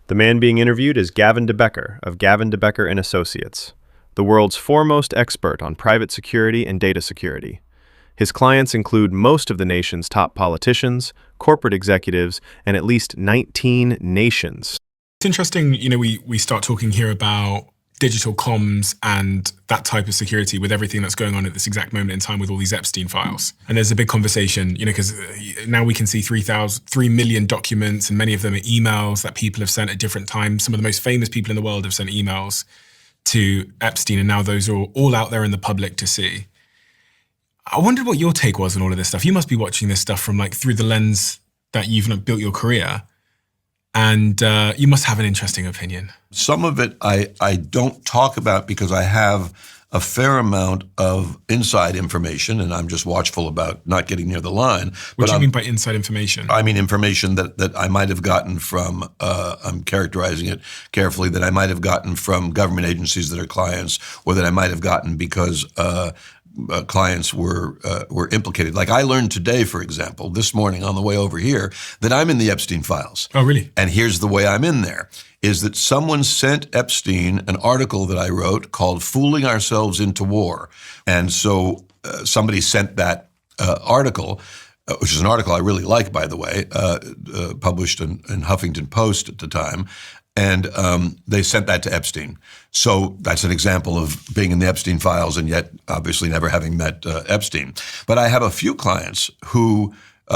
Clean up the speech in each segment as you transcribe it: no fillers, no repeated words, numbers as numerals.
The man being interviewed is Gavin de Becker of Gavin de Becker and Associates, the world's foremost expert on private security and data security. His clients include most of the nation's top politicians, corporate executives, and at least 19 nations. It's interesting, we start talking here about digital comms and that type of security with everything that's going on at this exact moment in time with all these Epstein files. And there's a big conversation, because now we can see 3 million documents, and many of them are emails that people have sent at different times. Some of the most famous people in the world have sent emails to Epstein, and now those are all out there in the public to see. I wondered what your take was on all of this stuff. You must be watching this stuff from through the lens that you've built your career. And you must have an interesting opinion. Some of it I don't talk about because I have a fair amount of inside information, and I'm just watchful about not getting near the line. What do you mean by inside information? I mean information that I might have gotten from, I'm characterizing it carefully, that I might have gotten from government agencies that are clients, or that I might have gotten because clients were implicated. Like I learned today, for example, this morning on the way over here, that I'm in the Epstein files. Oh, really? And here's the way I'm in there, is that someone sent Epstein an article that I wrote called Fooling Ourselves into War. And so somebody sent that article, which is an article I really like, by the way, published in Huffington Post at the time. And they sent that to Epstein. So that's an example of being in the Epstein files and yet obviously never having met Epstein. But I have a few clients who,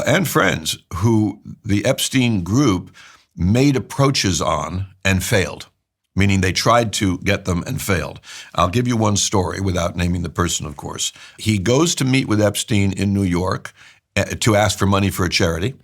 and friends, who the Epstein group made approaches on and failed, meaning they tried to get them and failed. I'll give you one story without naming the person, of course. He goes to meet with Epstein in New York to ask for money for a charity.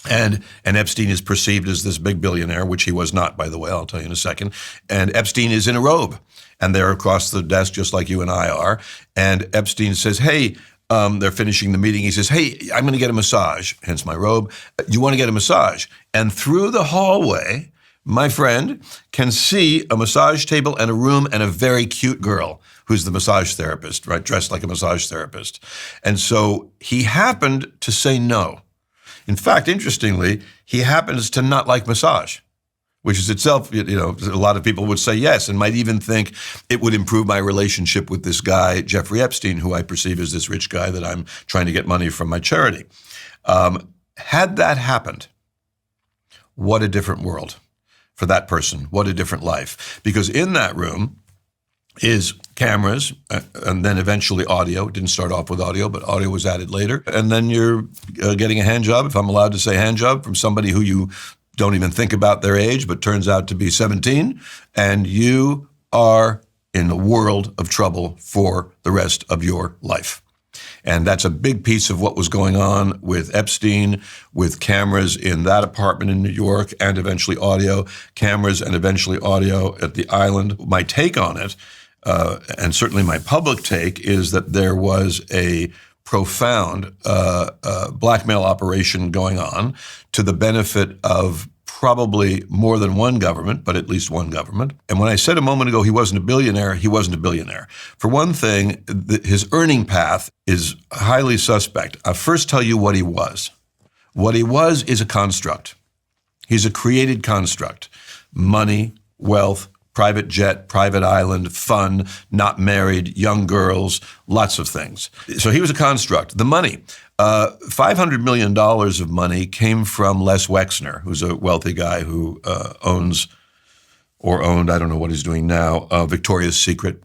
And Epstein is perceived as this big billionaire, which he was not, by the way, I'll tell you in a second. And Epstein is in a robe, and they're across the desk just like you and I are. And Epstein says, hey, they're finishing the meeting. He says, hey, I'm going to get a massage, hence my robe. You want to get a massage? And through the hallway, my friend can see a massage table and a room and a very cute girl who's the massage therapist, right, dressed like a massage therapist. And so he happened to say no. In fact, interestingly, he happens to not like massage, which is itself, a lot of people would say yes and might even think it would improve my relationship with this guy, Jeffrey Epstein, who I perceive as this rich guy that I'm trying to get money from my charity. Had that happened, what a different world for that person. What a different life. Because in that room is cameras and then eventually audio. It didn't start off with audio, but audio was added later. And then you're getting a hand job, if I'm allowed to say hand job, from somebody who you don't even think about their age, but turns out to be 17. And you are in a world of trouble for the rest of your life. And that's a big piece of what was going on with Epstein, with cameras in that apartment in New York, and eventually audio, cameras and eventually audio at the island. My take on it, and certainly my public take, is that there was a profound blackmail operation going on to the benefit of probably more than one government, but at least one government. And when I said a moment ago he wasn't a billionaire, he wasn't a billionaire. For one thing, his earning path is highly suspect. I'll first tell you what he was. What he was is a construct. He's a created construct. Money, wealth, private jet, private island, fun, not married, young girls, lots of things. So he was a construct. The money. $500 million of money came from Les Wexner, who's a wealthy guy who owns or owned, I don't know what he's doing now, Victoria's Secret,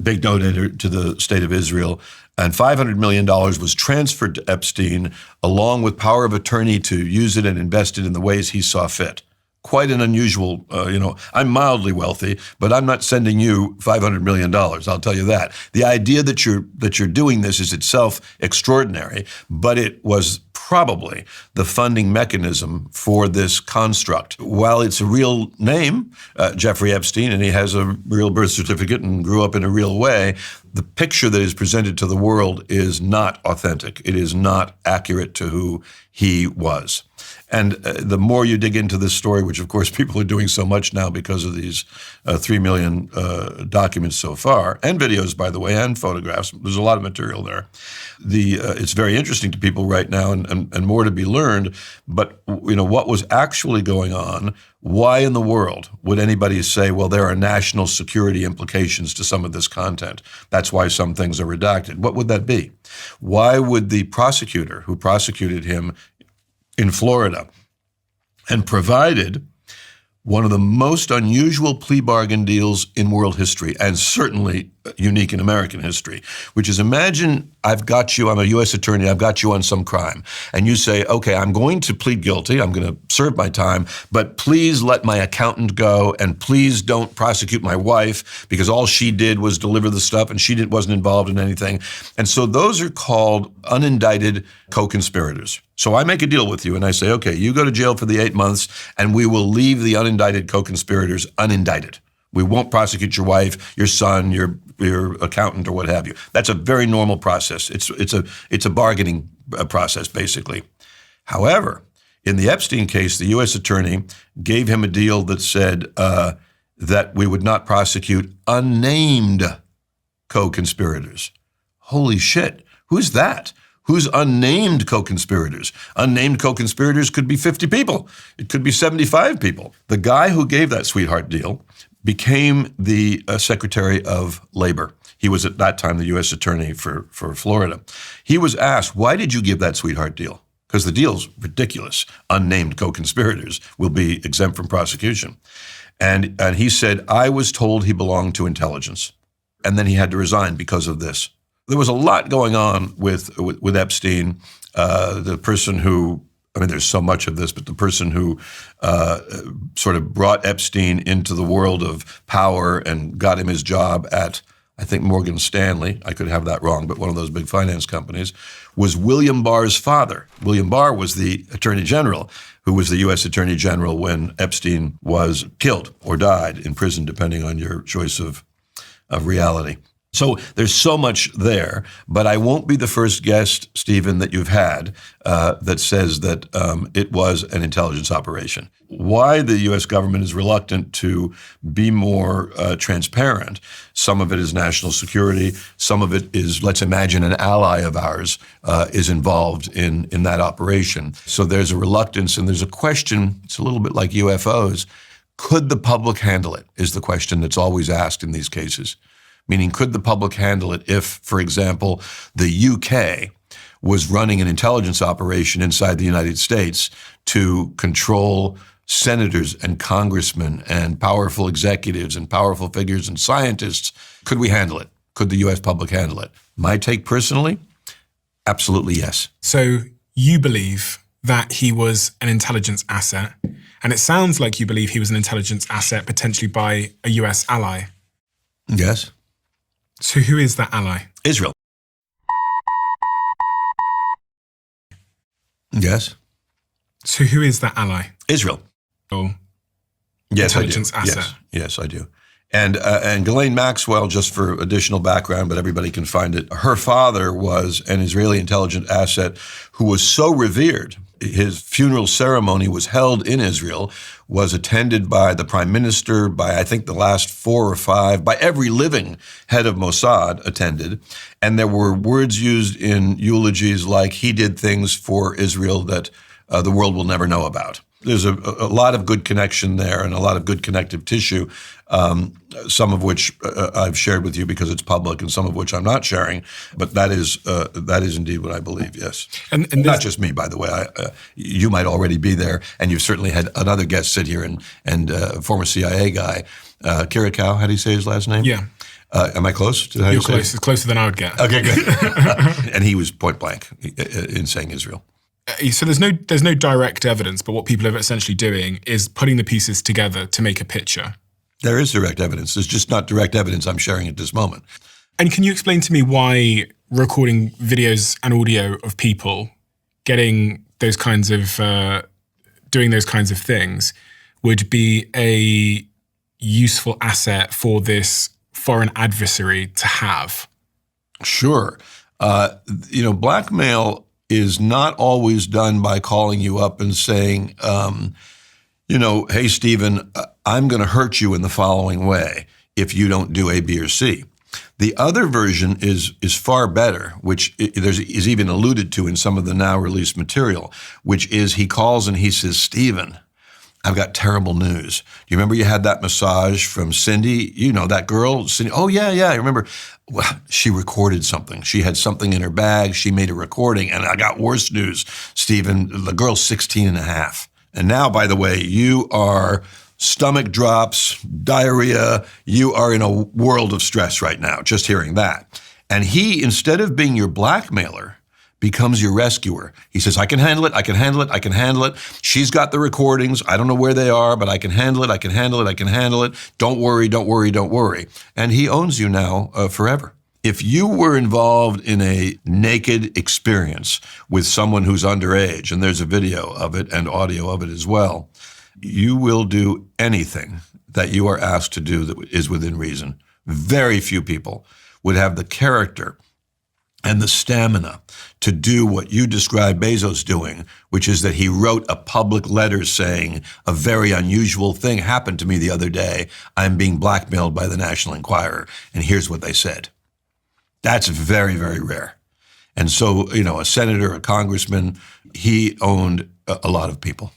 big donator to the state of Israel. And $500 million was transferred to Epstein along with power of attorney to use it and invest it in the ways he saw fit. Quite an unusual, I'm mildly wealthy, but I'm not sending you $500 million, I'll tell you that. The idea that you're doing this is itself extraordinary, but it was probably the funding mechanism for this construct. While it's a real name, Jeffrey Epstein, and he has a real birth certificate and grew up in a real way, the picture that is presented to the world is not authentic. It is not accurate to who he was. And the more you dig into this story, which of course people are doing so much now because of these 3 million documents so far, and videos, by the way, and photographs, there's a lot of material there. It's very interesting to people right now, and more to be learned. But what was actually going on? Why in the world would anybody say, well, there are national security implications to some of this content? That's why some things are redacted. What would that be? Why would the prosecutor who prosecuted him in Florida and provided one of the most unusual plea bargain deals in world history, and certainly unique in American history, which is, imagine I've got you, I'm a U.S. attorney, I've got you on some crime, and you say, okay, I'm going to plead guilty, I'm going to serve my time, but please let my accountant go, and please don't prosecute my wife, because all she did was deliver the stuff, and she wasn't involved in anything. And so those are called unindicted co-conspirators. So I make a deal with you, and I say, okay, you go to jail for the 8 months, and we will leave the unindicted co-conspirators unindicted. We won't prosecute your wife, your son, your accountant, or what have you. That's a very normal process. It's a bargaining process, basically. However, in the Epstein case, the U.S. attorney gave him a deal that said that we would not prosecute unnamed co-conspirators. Holy shit! Who's that? Who's unnamed co-conspirators? Unnamed co-conspirators could be 50 people. It could be 75 people. The guy who gave that sweetheart deal became the Secretary of Labor. He was at that time the U.S. Attorney for Florida. He was asked, why did you give that sweetheart deal? Because the deal's ridiculous. Unnamed co-conspirators will be exempt from prosecution. And he said, I was told he belonged to intelligence. And then he had to resign because of this. There was a lot going on with Epstein, the person who, there's so much of this, but the person who sort of brought Epstein into the world of power and got him his job at, I think, Morgan Stanley, I could have that wrong, but one of those big finance companies, was William Barr's father. William Barr was the Attorney General, who was the U.S. Attorney General when Epstein was killed or died in prison, depending on your choice of reality. So there's so much there, but I won't be the first guest, Stephen, that you've had that says that it was an intelligence operation. Why the U.S. government is reluctant to be more transparent, some of it is national security, some of it is, let's imagine an ally of ours is involved in that operation. So there's a reluctance, and there's a question, it's a little bit like UFOs, could the public handle it, is the question that's always asked in these cases. Meaning, could the public handle it if, for example, the UK was running an intelligence operation inside the United States to control senators and congressmen and powerful executives and powerful figures and scientists? Could we handle it? Could the US public handle it? My take personally, absolutely yes. So you believe that he was an intelligence asset, and it sounds like you believe he was an intelligence asset potentially by a US ally. Yes. So who is that ally? Israel. Yes. So who is that ally? Israel. Oh, yes, intelligence I do. asset. Yes, I do. And Ghislaine Maxwell, just for additional background, but everybody can find it, her father was an Israeli intelligence asset who was so revered. His funeral ceremony was held in Israel, was attended by the prime minister, by I think the last 4 or 5, by every living head of MOSSAD attended. And there were words used in eulogies like he did things for Israel that the world will never know about. There's a lot of good connection there and a lot of good connective tissue, some of which I've shared with you because it's public and some of which I'm not sharing. But that is indeed what I believe, yes. And not just me, by the way. You might already be there, and you've certainly had another guest sit here and former CIA guy, Kirikow, how do you say his last name? Yeah. Am I close to how You're you say close. It's closer than I would get. Okay, good. And he was point blank in saying Israel. So there's no direct evidence, but what people are essentially doing is putting the pieces together to make a picture. There is direct evidence. There's just not direct evidence I'm sharing at this moment. And can you explain to me why recording videos and audio of people getting those kinds of, doing those kinds of things would be a useful asset for this foreign adversary to have? Sure. Blackmail is not always done by calling you up and saying, hey, Stephen, I'm going to hurt you in the following way if you don't do A, B, or C. The other version is far better, which is even alluded to in some of the now released material, which is he calls and he says, Stephen, I've got terrible news. Do you remember you had that massage from Cindy? You know, that girl, Cindy? Oh, yeah, I remember. Well, she recorded something. She had something in her bag. She made a recording. And I got worse news, Stephen. The girl's 16 and a half. And now, by the way, you are stomach drops, diarrhea. You are in a world of stress right now, just hearing that. And he, instead of being your blackmailer, becomes your rescuer. He says, I can handle it, I can handle it, I can handle it. She's got the recordings. I don't know where they are, but I can handle it, I can handle it, I can handle it. Don't worry, don't worry, don't worry. And he owns you now forever. If you were involved in a naked experience with someone who's underage, and there's a video of it and audio of it as well, you will do anything that you are asked to do that is within reason. Very few people would have the character and the stamina to do what you describe Bezos doing, which is that he wrote a public letter saying a very unusual thing happened to me the other day. I'm being blackmailed by the National Enquirer, and here's what they said. That's very, very rare. And so, a senator, a congressman, he owned a lot of people.